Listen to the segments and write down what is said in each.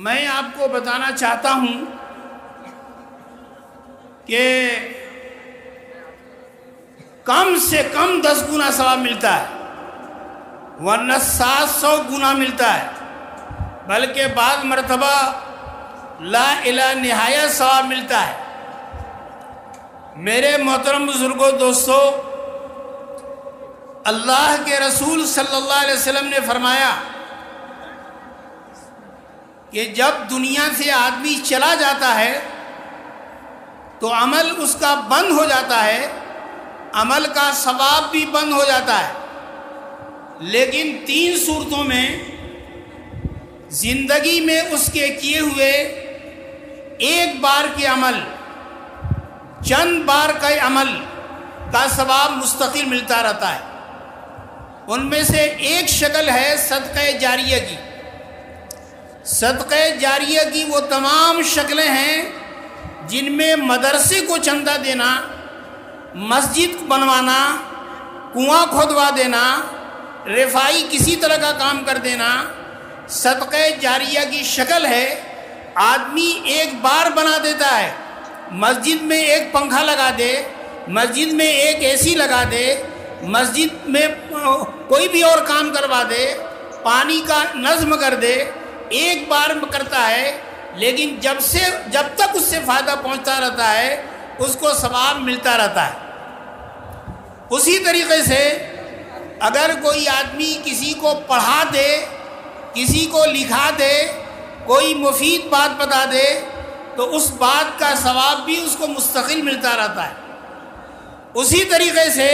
میں آپ کو بتانا چاہتا ہوں کہ کم سے کم 10 گنا ثواب ملتا ہے، ورنہ 700 گنا ملتا ہے، بلکہ بعض مرتبہ لا الہ نہایت ثواب ملتا ہے۔ میرے محترم بزرگوں، دوستو، اللہ کے رسول صلی اللہ علیہ وسلم نے فرمایا کہ جب دنیا سے آدمی چلا جاتا ہے تو عمل اس کا بند ہو جاتا ہے، عمل کا ثواب بھی بند ہو جاتا ہے، لیکن 3 صورتوں میں زندگی میں اس کے کیے ہوئے ایک بار کے عمل، چند بار کا عمل کا ثواب مستقل ملتا رہتا ہے۔ ان میں سے ایک شکل ہے صدقہ جاریہ کی۔ صدقہ جاریہ کی وہ تمام شکلیں ہیں جن میں مدرسے کو چندہ دینا، مسجد بنوانا، کنواں کھودوا دینا، رفائی کسی طرح کا کام کر دینا صدقہ جاریہ کی شکل ہے۔ آدمی ایک بار بنا دیتا ہے، مسجد میں ایک پنکھا لگا دے، مسجد میں ایک اے سی لگا دے، مسجد میں کوئی بھی اور کام کروا دے، پانی کا نظم کر دے، ایک بار کرتا ہے، لیکن جب تک اس سے فائدہ پہنچتا رہتا ہے اس کو ثواب ملتا رہتا ہے۔ اسی طریقے سے اگر کوئی آدمی کسی کو پڑھا دے، کسی کو لکھا دے، کوئی مفید بات بتا دے تو اس بات کا ثواب بھی اس کو مستقل ملتا رہتا ہے۔ اسی طریقے سے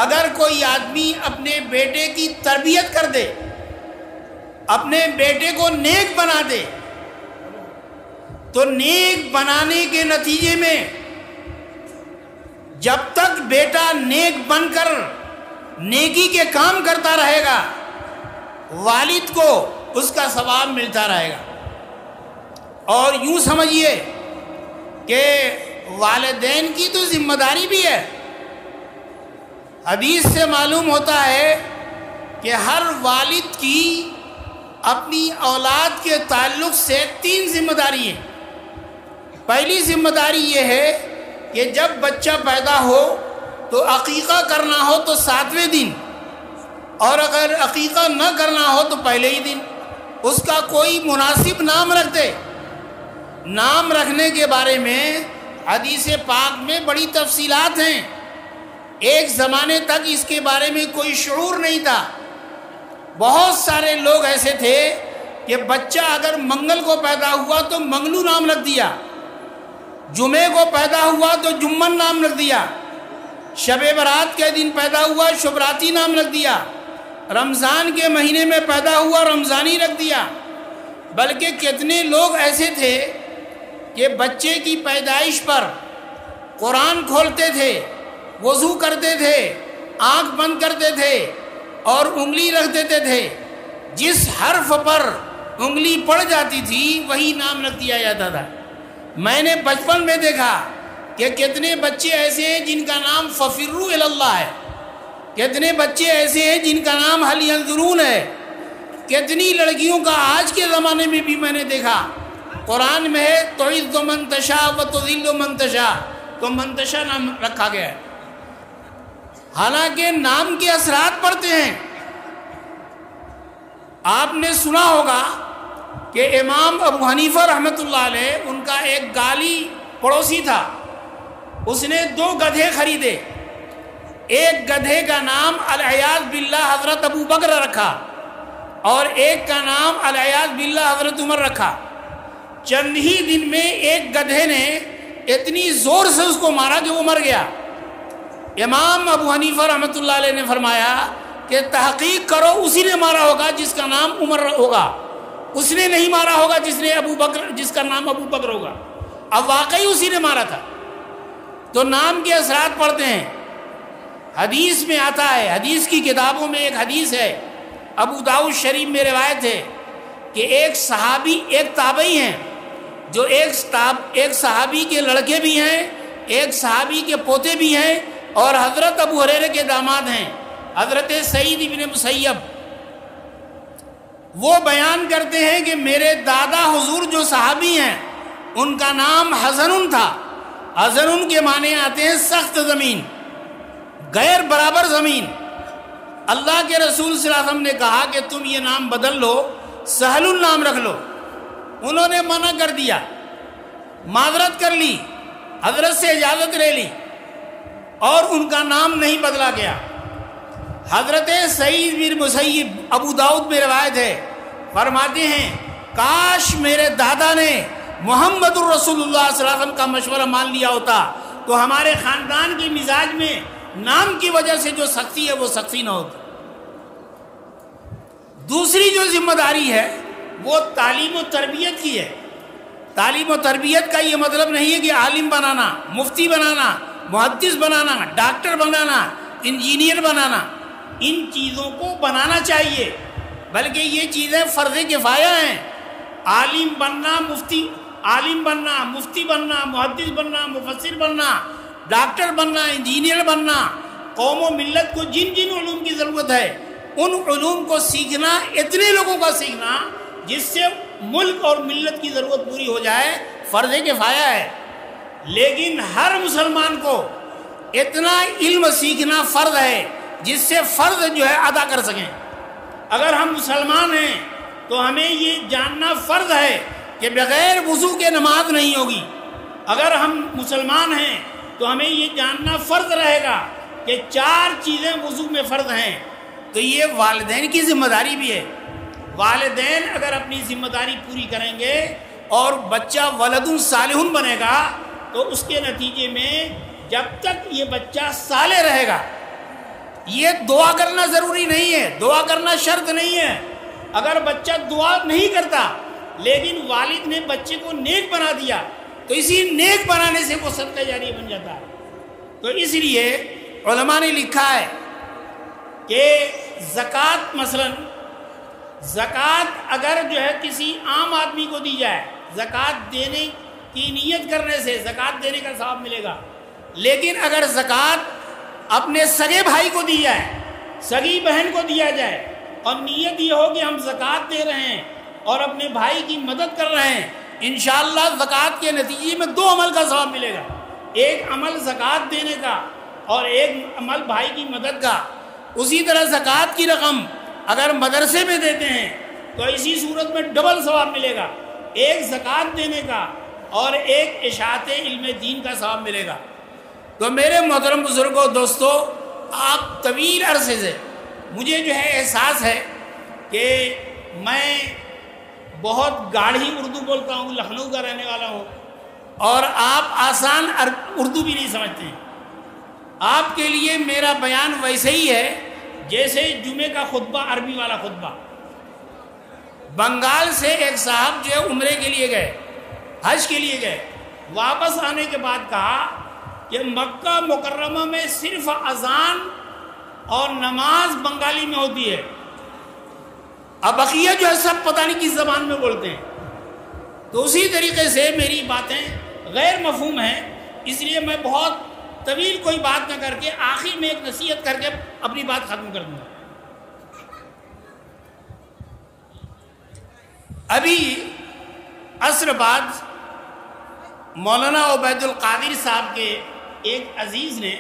اگر کوئی آدمی اپنے بیٹے کی تربیت کر دے، اپنے بیٹے کو نیک بنا دے، تو نیک بنانے کے نتیجے میں جب تک بیٹا نیک بن کر نیکی کے کام کرتا رہے گا، والد کو اس کا ثواب ملتا رہے گا۔ اور یوں سمجھیے کہ والدین کی تو ذمہ داری بھی ہے۔ حدیث سے معلوم ہوتا ہے کہ ہر والد کی اپنی اولاد کے تعلق سے 3 ذمہ داری ہیں۔ پہلی ذمہ داری یہ ہے کہ جب بچہ پیدا ہو تو عقیقہ کرنا ہو تو 7ویں دن، اور اگر عقیقہ نہ کرنا ہو تو پہلے ہی دن اس کا کوئی مناسب نام رکھ دے۔ نام رکھنے کے بارے میں حدیث پاک میں بڑی تفصیلات ہیں۔ ایک زمانے تک اس کے بارے میں کوئی شعور نہیں تھا۔ بہت سارے لوگ ایسے تھے کہ بچہ اگر منگل کو پیدا ہوا تو منگلو نام رکھ دیا، جمعے کو پیدا ہوا تو جمن نام رکھ دیا، شب برات کے دن پیدا ہوا شبراتی نام رکھ دیا، رمضان کے مہینے میں پیدا ہوا رمضانی رکھ دیا۔ بلکہ کتنے لوگ ایسے تھے کہ بچے کی پیدائش پر قرآن کھولتے تھے، وضو کرتے تھے، آنکھ بند کرتے تھے اور انگلی رکھ دیتے تھے، جس حرف پر انگلی پڑ جاتی تھی وہی نام رکھ دیا جاتا تھا۔ میں نے بچپن میں دیکھا کہ کتنے بچے ایسے ہیں جن کا نام ففروا الی اللہ ہے، کتنے بچے ایسے ہیں جن کا نام هل ينظرون ہے، کتنی لڑکیوں کا آج کے زمانے میں بھی میں نے دیکھا قرآن میں ہے تعز من تشاء وتذل من تشاء، تو منتشا نام رکھا گیا ہے، حالانکہ نام کے اثرات پڑتے ہیں۔ آپ نے سنا ہوگا کہ امام ابو حنیفہ رحمۃ اللہ علیہ، ان کا ایک گالی پڑوسی تھا، اس نے 2 گدھے خریدے۔ ایک گدھے کا نام العیاذ باللہ حضرت ابو بکر رکھا اور ایک کا نام العیاذ باللہ حضرت عمر رکھا۔ چند ہی دن میں ایک گدھے نے اتنی زور سے اس کو مارا کہ وہ مر گیا۔ امام ابو حنیفہ رحمۃ اللہ علیہ نے فرمایا کہ تحقیق کرو، اسی نے مارا ہوگا جس کا نام عمر ہوگا، اس نے نہیں مارا ہوگا جس کا نام ابو بکر ہوگا۔ اب واقعی اسی نے مارا تھا۔ تو نام کے اثرات پڑتے ہیں۔ حدیث میں آتا ہے، حدیث کی کتابوں میں ایک حدیث ہے، ابو داؤد شریف میں روایت ہے کہ ایک صحابی، ایک تابعی ہیں جو ایک صحابی کے لڑکے بھی ہیں، ایک صحابی کے پوتے بھی ہیں، اور حضرت ابو ہریرہ کے داماد ہیں، حضرت سعید ابن مسیب۔ وہ بیان کرتے ہیں کہ میرے دادا حضور جو صحابی ہیں ان کا نام حزن تھا. حزن کے معنی آتے ہیں سخت زمین، غیر برابر زمین. اللہ کے رسول صلی اللہ علیہ وسلم نے کہا کہ تم یہ نام بدل لو، سہل نام رکھ لو. انہوں نے منع کر دیا، معذرت کر لی، حضرت سے اجازت لے لی اور ان کا نام نہیں بدلا گیا. حضرت سعید بن مسیب ابو داؤد میں روایت ہے، فرماتے ہیں کاش میرے دادا نے محمد الرسول اللہ صلی اللہ علیہ وسلم کا مشورہ مان لیا ہوتا تو ہمارے خاندان کی مزاج میں نام کی وجہ سے جو سختی ہے وہ سختی نہ ہوتی. دوسری جو ذمہ داری ہے وہ تعلیم و تربیت کی ہے. تعلیم و تربیت کا یہ مطلب نہیں ہے کہ عالم بنانا، مفتی بنانا، محدث بنانا، ڈاکٹر بنانا، انجینئر بنانا. ان چیزوں کو بنانا چاہیے، بلکہ یہ چیزیں فرض کفایہ ہیں. عالم بننا، مفتی بننا، محدث بننا، مفسر بننا، ڈاکٹر بننا، انجینئر بننا، قوم و ملت کو جن جن علوم کی ضرورت ہے ان علوم کو سیکھنا، اتنے لوگوں کا سیکھنا جس سے ملک اور ملت کی ضرورت پوری ہو جائے، فرض کفایہ ہے. لیکن ہر مسلمان کو اتنا علم سیکھنا فرض ہے جس سے فرض جو ہے ادا کر سکیں. اگر ہم مسلمان ہیں تو ہمیں یہ جاننا فرض ہے کہ بغیر وضو کے نماز نہیں ہوگی. اگر ہم مسلمان ہیں تو ہمیں یہ جاننا فرض رہے گا کہ 4 چیزیں وضو میں فرض ہیں. تو یہ والدین کی ذمہ داری بھی ہے. والدین اگر اپنی ذمہ داری پوری کریں گے اور بچہ ولد صالح بنے گا تو اس کے نتیجے میں جب تک یہ بچہ صالح رہے گا، یہ دعا کرنا ضروری نہیں ہے، دعا کرنا شرط نہیں ہے. اگر بچہ دعا نہیں کرتا لیکن والد نے بچے کو نیک بنا دیا تو اسی نیک بنانے سے وہ صدقہ جاریہ بن جاتا ہے. تو اس لیے علماء نے لکھا ہے کہ زکوٰۃ، مثلا زکوٰۃ اگر جو ہے کسی عام آدمی کو دی جائے، زکوٰۃ دینے کی نیت کرنے سے زکوٰۃ دینے کا ثواب ملے گا. لیکن اگر زکوٰۃ اپنے سگے بھائی کو دی جائے، سگی بہن کو دیا جائے اور نیت یہ ہو کہ ہم زکوٰۃ دے رہے ہیں اور اپنے بھائی کی مدد کر رہے ہیں، انشاءاللہ زکوٰۃ کے نتیجے میں 2 عمل کا ثواب ملے گا. ایک عمل زکوٰۃ دینے کا اور ایک عمل بھائی کی مدد کا. اسی طرح زکوٰۃ کی رقم اگر مدرسے میں دیتے ہیں تو اسی صورت میں ڈبل ثواب ملے گا، ایک زکوٰۃ دینے کا اور ایک اشاعت علم دین کا ثواب ملے گا. تو میرے محترم بزرگوں، دوستو، آپ طویل عرصے سے مجھے جو ہے احساس ہے کہ میں بہت گاڑھی اردو بولتا ہوں، لکھنؤ کا رہنے والا ہوں، اور آپ آسان اردو بھی نہیں سمجھتے ہیں. آپ کے لیے میرا بیان ویسے ہی ہے جیسے جمعے کا خطبہ، عربی والا خطبہ. بنگال سے ایک صاحب جو ہے عمرے کے لیے گئے، حج کے لیے گئے، واپس آنے کے بعد کہا کہ مکہ مکرمہ میں صرف اذان اور نماز بنگالی میں ہوتی ہے، اب بقیہ جو ہے سب پتہ نہیں کس زبان میں بولتے ہیں. تو اسی طریقے سے میری باتیں غیر مفہوم ہیں، اس لیے میں بہت طویل کوئی بات نہ کر کے آخر میں ایک نصیحت کر کے اپنی بات ختم کر دوں گا. ابھی عصر بعد مولانا عبید القادر صاحب کے ایک عزیز نے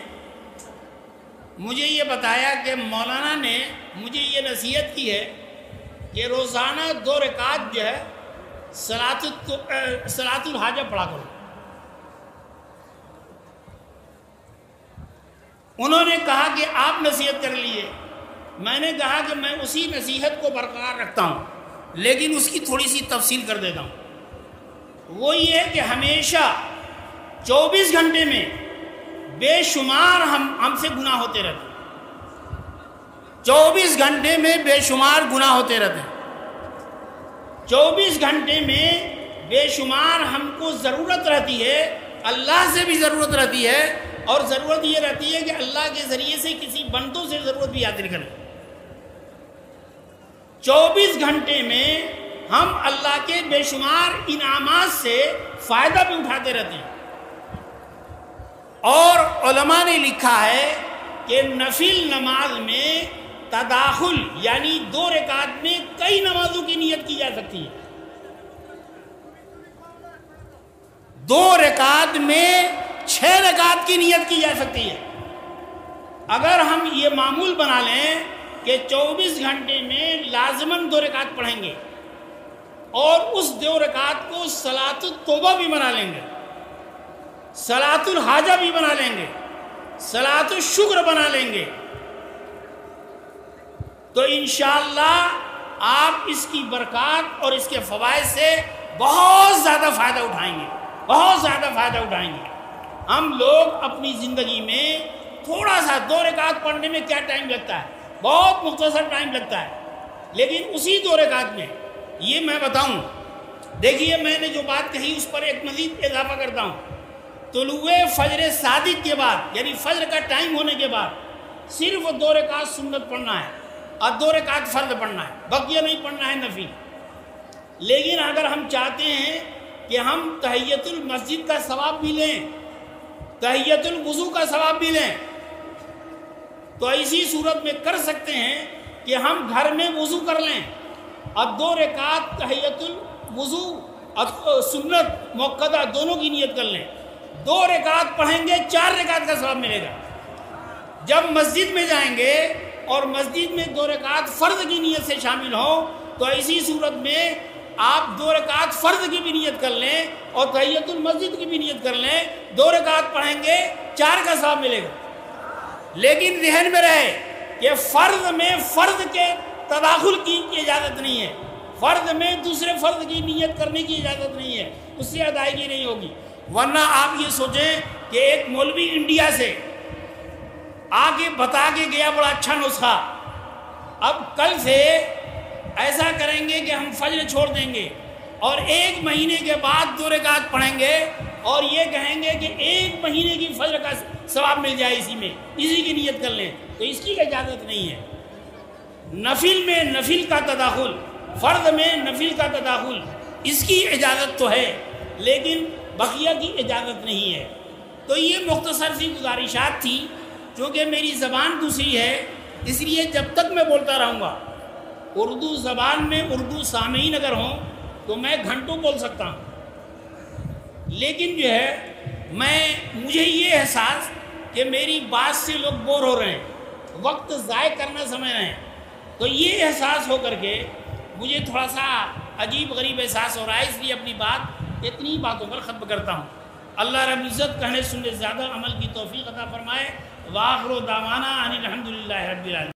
مجھے یہ بتایا کہ مولانا نے مجھے یہ نصیحت کی ہے کہ روزانہ 2 رکعت جو ہے صلاۃ الحاجہ پڑھا کرو. انہوں نے کہا کہ آپ نصیحت کر لیے. میں نے کہا کہ میں اسی نصیحت کو برقرار رکھتا ہوں لیکن اس کی تھوڑی سی تفصیل کر دیتا ہوں. وہ یہ ہے کہ ہمیشہ 24 گھنٹے میں بے شمار ہم سے گناہ ہوتے رہتے ہیں. 24 گھنٹے میں بے شمار گناہ ہوتے رہتے ہیں. 24 گھنٹے میں بے شمار ہم کو ضرورت رہتی ہے، اللہ سے بھی ضرورت رہتی ہے، اور ضرورت یہ رہتی ہے کہ اللہ کے ذریعے سے کسی بندوں سے ضرورت بھی حاصل کریں. 24 گھنٹے میں ہم اللہ کے بے شمار انعامات سے فائدہ بھی اٹھاتے رہتے ہیں. اور علماء نے لکھا ہے کہ نفل نماز میں تداخل یعنی 2 رکعت میں کئی نمازوں کی نیت کی جا سکتی ہے. 2 رکعت میں 6 رکعت کی نیت کی جا سکتی ہے. اگر ہم یہ معمول بنا لیں کہ 24 گھنٹے میں لازماً 2 رکعت پڑھیں گے اور اس 2 رکعت کو صلاۃ التوبہ بھی بنا لیں گے، صلاۃ الحاجہ بھی بنا لیں گے، صلاۃ الشکر بنا لیں گے، تو انشاءاللہ آپ اس کی برکات اور اس کے فوائد سے بہت زیادہ فائدہ اٹھائیں گے، بہت زیادہ فائدہ اٹھائیں گے. ہم لوگ اپنی زندگی میں تھوڑا سا 2 رکعت پڑھنے میں کیا ٹائم لگتا ہے، بہت مختصر ٹائم لگتا ہے، لیکن اسی 2 رکعت میں یہ میں بتاؤں. دیکھیے میں نے جو بات کہی اس پر ایک مزید اضافہ کرتا ہوں. طلوع فجر صادق کے بعد یعنی فجر کا ٹائم ہونے کے بعد صرف 2 رکعت سنت پڑھنا ہے اور 2 رکعت فرض پڑھنا ہے، بقیہ نہیں پڑھنا ہے نفل. لیکن اگر ہم چاہتے ہیں کہ ہم تحیۃ المسجد کا ثواب بھی لیں، تحیۃ الوضو کا ثواب بھی لیں، تو ایسی صورت میں کر سکتے ہیں کہ ہم گھر میں وضو کر لیں اور 2 رکعت تحیۃ الوضو اور سنت موقدہ دونوں کی نیت کر لیں. 2 رکعت پڑھیں گے 4 رکعت کا ثواب ملے گا. جب مسجد میں جائیں گے اور مسجد میں 2 رکعت فرض کی نیت سے شامل ہوں تو ایسی صورت میں آپ 2 رکعت فرض کی بھی نیت کر لیں اور تحیۃ المسجد کی بھی نیت کر لیں، 2 رکعت پڑھیں گے 4 کا ثواب ملے گا. لیکن ذہن میں رہے کہ فرض میں فرض کے تداخل کی اجازت نہیں ہے، فرض میں دوسرے فرض کی نیت کرنے کی اجازت نہیں ہے، اس سے ادائیگی نہیں ہوگی. ورنہ آپ یہ سوچیں کہ ایک مولوی انڈیا سے آگے بتا کے گیا بڑا اچھا نسخہ، اب کل سے ایسا کریں گے کہ ہم فجر چھوڑ دیں گے اور 1 مہینے کے بعد 2 رکعت پڑھیں گے اور یہ کہیں گے کہ 1 مہینے کی فجر کا ثواب مل جائے اسی میں، اسی کی نیت کر لیں، تو اس کی اجازت نہیں ہے. نفل میں نفل کا تداخل، فرض میں نفل کا تداخل، اس کی اجازت تو ہے لیکن بقیہ کی اجازت نہیں ہے. تو یہ مختصر سی گزارشات تھی. چونکہ میری زبان دوسری ہے اس لیے جب تک میں بولتا رہوں گا، اردو زبان میں اردو سامعین اگر ہوں تو میں گھنٹوں بول سکتا ہوں، لیکن جو ہے مجھے یہ احساس کہ میری بات سے لوگ بور ہو رہے ہیں، وقت ضائع کرنا سمجھ رہے ہیں، تو یہ احساس ہو کر کے مجھے تھوڑا سا عجیب غریب احساس ہو رہا ہے، اس لیے اپنی بات اتنی باتوں پر ختم کرتا ہوں. اللہ رب العزت کہنے سننے زیادہ عمل کی توفیق عطا فرمائے. وآخر دعوانا ان الحمدللہ رب العالمین.